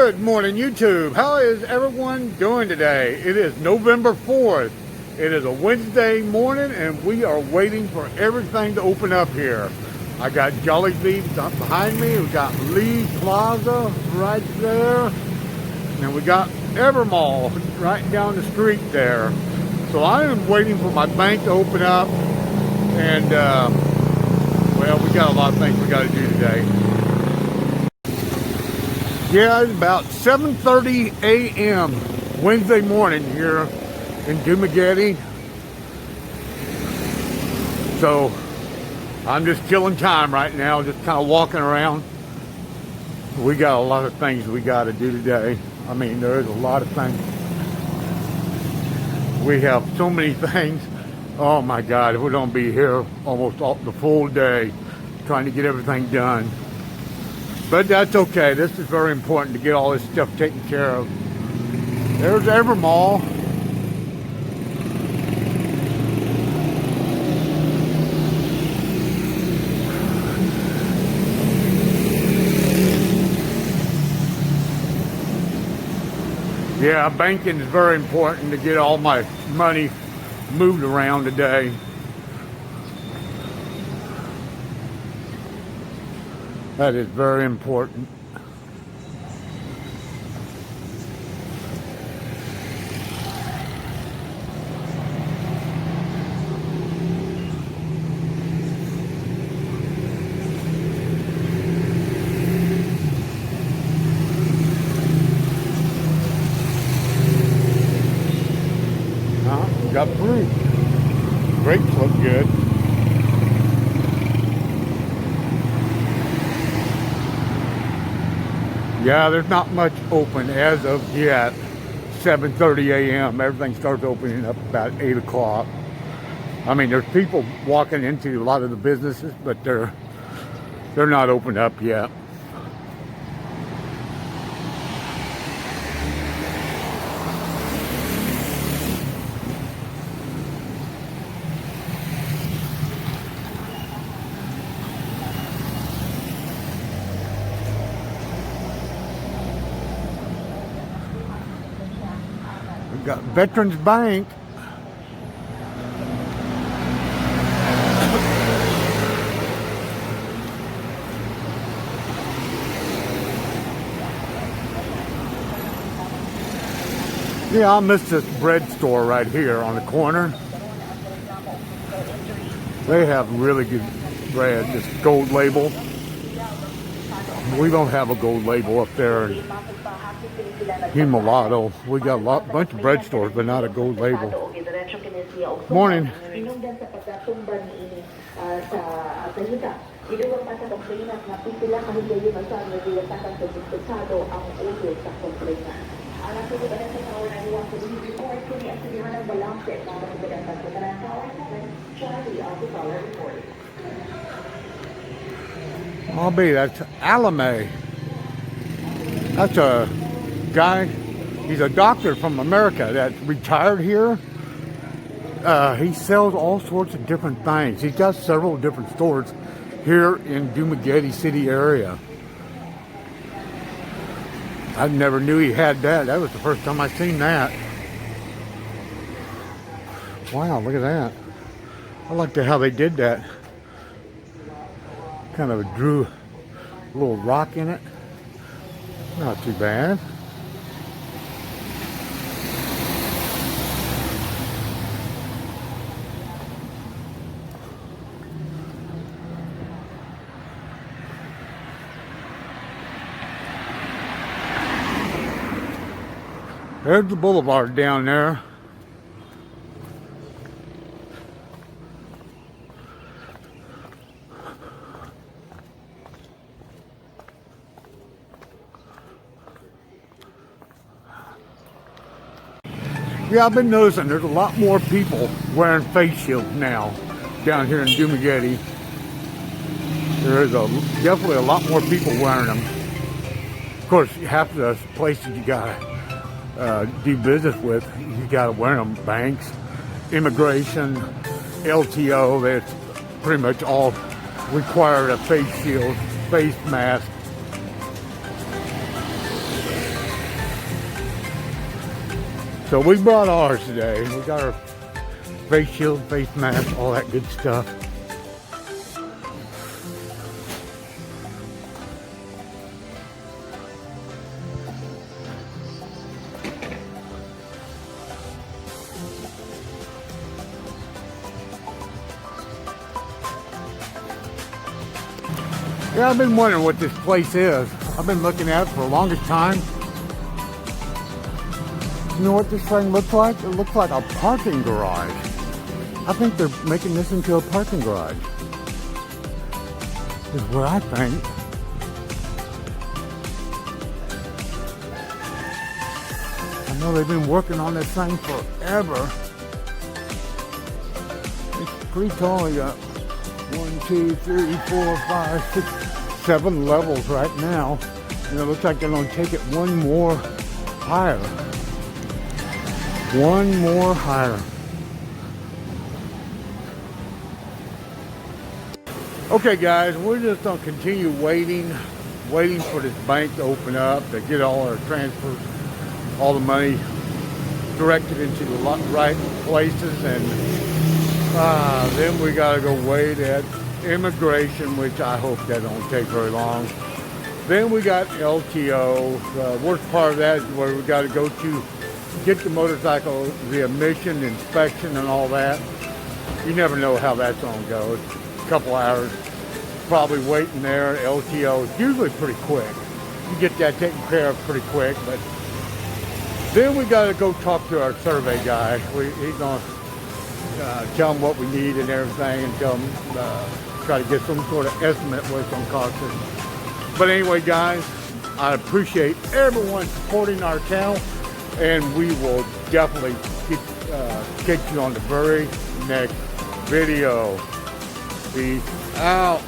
Good morning, YouTube. How is everyone doing today? It is November 4th. It is a Wednesday morning, and we are waiting for everything to open up here. I got Jolly Beans behind me. We got Lee Plaza right there. And we got Evermall right down the street there. So I am waiting for my bank to open up. And, well, we got a lot of things we got to do today. Yeah, it's about 7:30 a.m. Wednesday morning here in Dumaguete. So I'm just killing time right now, just kind of walking around. We got a lot of things we got to do today. I mean, there's a lot of things. We have so many things. Oh my God, we're going to be here almost the full day trying to get everything done. But that's okay. This is very important to get all this stuff taken care of. There's Evermall. Yeah, banking is very important to get all my money moved around today. That is very important. We got fruit. Grapes look good. Yeah, there's not much open as of yet. 7:30 a.m. Everything starts opening up about 8 o'clock. I mean, there's people walking into a lot of the businesses, but they're not opened up yet. We've got Veterans Bank. Yeah, I'll miss this bread store right here on the corner. They have really good bread, this gold label. We don't have a gold label up there in Himalato. We got a bunch of bread stores, but not a gold label. Morning. That's Alame. That's a guy, he's a doctor from America that's retired here. He sells all sorts of different things. He's got several different stores here in Dumaguete City area. I never knew he had that. That was the first time I seen that. Wow, look at that. I like how they did that. Kind of drew a little rock in it. Not too bad. There's the boulevard down there. Yeah, I've been noticing there's a lot more people wearing face shields now down here in Dumaguete. There's definitely a lot more people wearing them. Of course, half of the places you gotta do business with, you gotta wear them. Banks, immigration, LTO, that's pretty much all require a face shield, face mask. So we brought ours today. We got our face shield, face mask, all that good stuff. Yeah, I've been wondering what this place is. I've been looking at it for the longest time. You know what this thing looks like? It looks like a parking garage. I think they're making this into a parking garage. Is what I think. I know they've been working on this thing forever. It's pretty tall. You got 1, 2, 3, 4, 5, 6, 7 levels right now. And it looks like they're going to take it one more higher. One more higher. Okay guys, we're just going to continue waiting for this bank to open up, to get all our transfers, all the money directed into the right places, and then we got to go wait at immigration, which I hope that don't take very long. Then we got LTO. The worst part of that is where we got to go to get the motorcycle, the emission inspection and all that. You never know how that's going to go. It's a couple hours probably waiting there. LTO is usually pretty quick. You get that taken care of pretty quick. But then we got to go talk to our survey guy. He's going to tell him what we need and everything, and tell him, try to get some sort of estimate what it's going to cost us. But anyway, guys, I appreciate everyone supporting our channel. And we will definitely catch you on the very next video. Peace out.